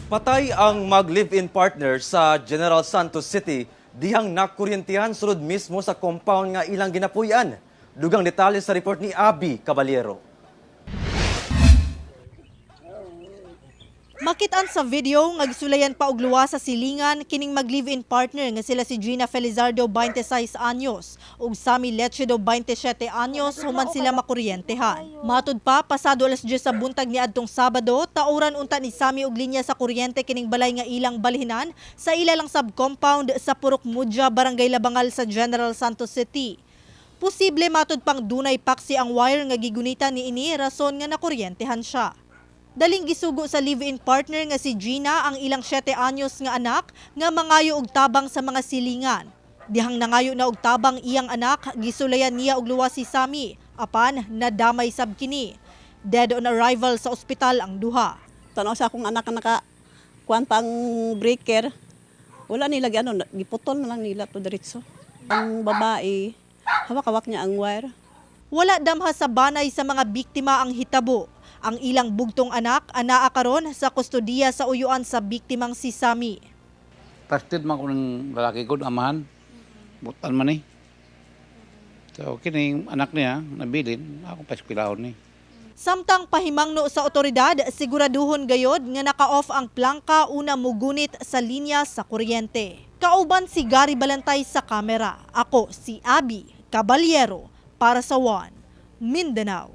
Patay ang mag-live-in partner sa General Santos City dihang nakuryentihan sulod mismo sa compound nga ilang ginapuyan. Dugang detalye sa report ni Abby Caballero. Makitaan sa video nga gisulayan pa og luwa sa silingan kining mag-live-in partner nga sila si Gina Felizardo 26 anyos ug Sammy Lechedo 27 anyos human sila makuryentehan. Matud pa pasado alas 10 sa buntag niadtong Sabado, tauran unta ni Sammy og linya sa kuryente kining balay nga ilang balhinan sa ilalang sub-compound sa Purok Mudja, Barangay Labangal sa General Santos City. Posible matud pang dunay paksi ang wire nga gigunitan ni ini rason nga nakuryentehan siya. Daling gisugo sa live-in partner nga si Gina ang ilang 7 anyos nga anak nga mangayo og tabang sa mga silingan. Dihang nangayo na og tabang iyang anak, gisulayan niya og luwa si Sammy, apan nadamay sab kini. Dead on arrival sa ospital ang duha. Tanaw sa akong anak na kuan pang breaker. Wala nila giputol na lang nila to diretso. Ang babae, hawak-hawak niya ang wire. Wala damha sa banay sa mga biktima ang hitabo. Ang ilang bugtong anak anaa karon sa kustodiya sa uyuan sa biktimang si Sammy. Trusted man ko ng lalaki ko, amahan. Butan man eh. So, kini anak niya, nabilin, ako pa eskwelahon ni. Samtang pahimangno sa otoridad, siguraduhon gayod nga naka-off ang plangka una mugunit sa linya sa kuryente. Kauban si Gary Balantay sa kamera. Ako si Abby Caballero para sa One Mindanao.